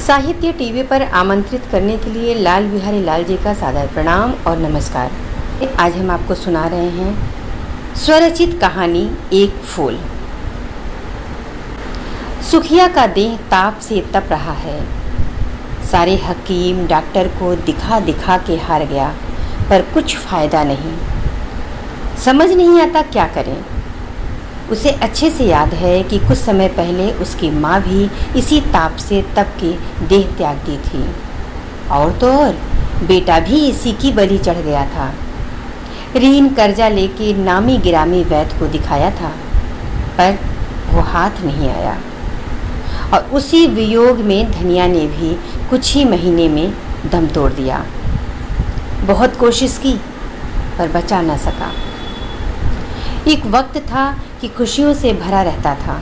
साहित्य टीवी पर आमंत्रित करने के लिए लाल बिहारी लाल जी का सादर प्रणाम और नमस्कार। आज हम आपको सुना रहे हैं स्वरचित कहानी एक फूल। सुखिया का देह ताप से तप रहा है। सारे हकीम डॉक्टर को दिखा दिखा के हार गया, पर कुछ फायदा नहीं। समझ नहीं आता क्या करें। उसे अच्छे से याद है कि कुछ समय पहले उसकी माँ भी इसी ताप से तप के देह त्याग दी थी, और तो और बेटा भी इसी की बलि चढ़ गया था। ऋण कर्जा लेके नामी गिरामी वैद्य को दिखाया था, पर वो हाथ नहीं आया, और उसी वियोग में धनिया ने भी कुछ ही महीने में दम तोड़ दिया। बहुत कोशिश की पर बचा न सका। एक वक्त था कि खुशियों से भरा रहता था।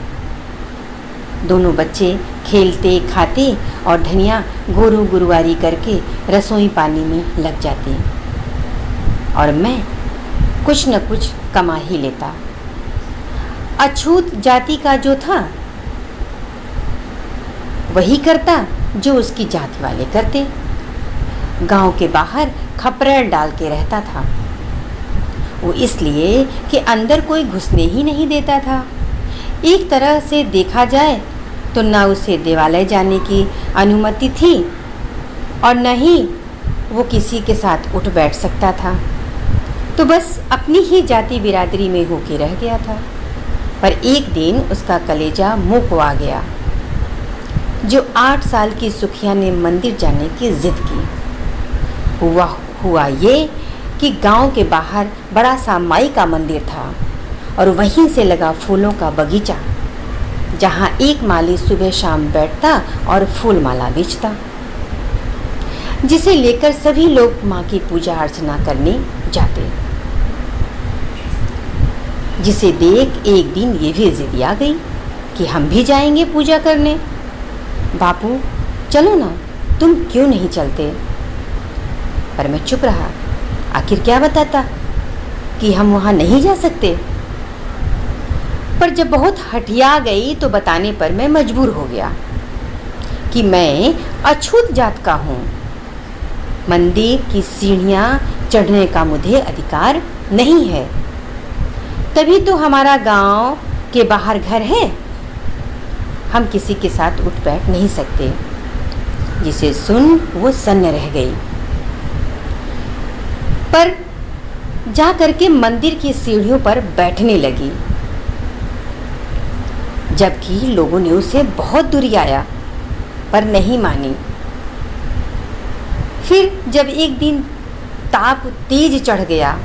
दोनों बच्चे खेलते खाते और धनिया गोरू गुरुवारी करके रसोई पानी में लग जाती, और मैं कुछ न कुछ कमा ही लेता। अछूत जाति का जो था वही करता जो उसकी जाति वाले करते। गांव के बाहर खपरेल डाल के रहता था, वो इसलिए कि अंदर कोई घुसने ही नहीं देता था। एक तरह से देखा जाए तो न उसे देवालय जाने की अनुमति थी, और न ही वो किसी के साथ उठ बैठ सकता था। तो बस अपनी ही जाति बिरादरी में होके रह गया था। पर एक दिन उसका कलेजा मुकवा गया। जो 8 साल की सुखिया ने मंदिर जाने की जिद की, हुआ ये कि गांव के बाहर बड़ा सा माई का मंदिर था, और वहीं से लगा फूलों का बगीचा, जहां एक माली सुबह शाम बैठता और फूल माला बेचता, जिसे लेकर सभी लोग माँ की पूजा अर्चना करने जाते। जिसे देख एक दिन ये भी जिद आ गई कि हम भी जाएंगे पूजा करने। बापू चलो ना, तुम क्यों नहीं चलते? पर मैं चुप रहा। आखिर क्या बताता कि हम वहाँ नहीं जा सकते। पर जब बहुत हठिया गई तो बताने पर मैं मजबूर हो गया कि मैं अछूत जात का हूँ। मंदिर की सीढ़ियाँ चढ़ने का मुझे अधिकार नहीं है। तभी तो हमारा गांव के बाहर घर है। हम किसी के साथ उठ बैठ नहीं सकते। जिसे सुन वो सन्न रह गई, पर जा करके मंदिर की सीढ़ियों पर बैठने लगी, जबकि लोगों ने उसे बहुत दुरियाया, पर नहीं मानी। फिर जब एक दिन ताप तेज चढ़ गया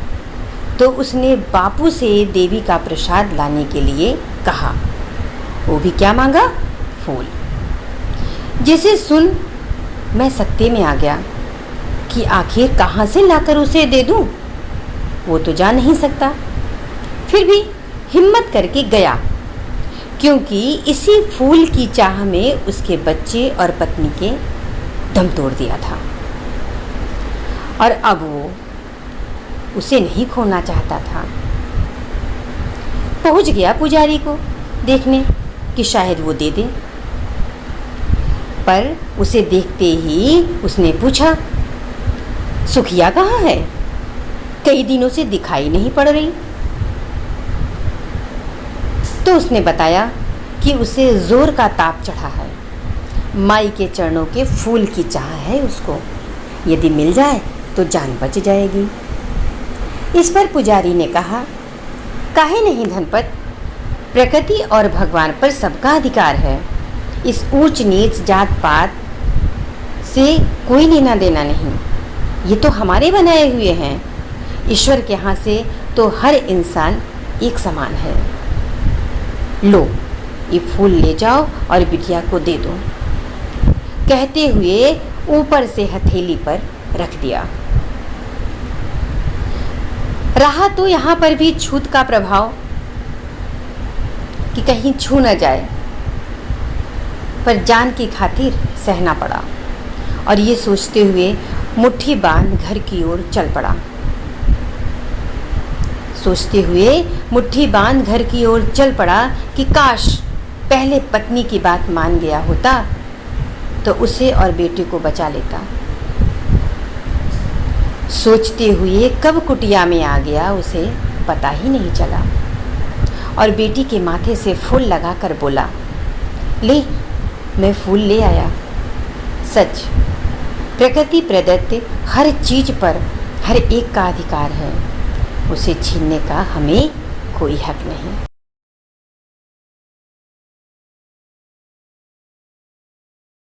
तो उसने बापू से देवी का प्रसाद लाने के लिए कहा। वो भी क्या मांगा? फूल। जिसे सुन मैं सकते में आ गया कि आखिर कहाँ से लाकर उसे दे दूं। वो तो जा नहीं सकता। फिर भी हिम्मत करके गया, क्योंकि इसी फूल की चाह में उसके बच्चे और पत्नी के दम तोड़ दिया था, और अब वो उसे नहीं खोना चाहता था। पहुंच गया पुजारी को देखने कि शायद वो दे दे, पर उसे देखते ही उसने पूछा, सुखिया कहाँ है? कई दिनों से दिखाई नहीं पड़ रही। तो उसने बताया कि उसे जोर का ताप चढ़ा है। माई के चरणों के फूल की चाह है उसको। यदि मिल जाए तो जान बच जाएगी। इस पर पुजारी ने कहा, काहे नहीं धनपत, प्रकृति और भगवान पर सबका अधिकार है। इस ऊंच नीच जात पात से कोई लेना देना नहीं। ये तो हमारे बनाए हुए हैं। ईश्वर के यहाँ से तो हर इंसान एक समान है। लो, ये फूल ले जाओ और बिटिया को दे दो। कहते हुए ऊपर से हथेली पर रख दिया। रहा तो यहाँ पर भी छूत का प्रभाव कि कहीं छू न जाए, पर जान की खातिर सहना पड़ा, और ये सोचते हुए मुट्ठी बांध घर की ओर चल पड़ा। सोचते हुए मुट्ठी बांध घर की ओर चल पड़ा कि काश पहले पत्नी की बात मान गया होता तो उसे और बेटे को बचा लेता। सोचते हुए कब कुटिया में आ गया उसे पता ही नहीं चला और बेटी के माथे से फूल लगाकर बोला, ले मैं फूल ले आया। सच, प्रकृति प्रदत्त हर चीज पर हर एक का अधिकार है, उसे छीनने का हमें कोई हक नहीं।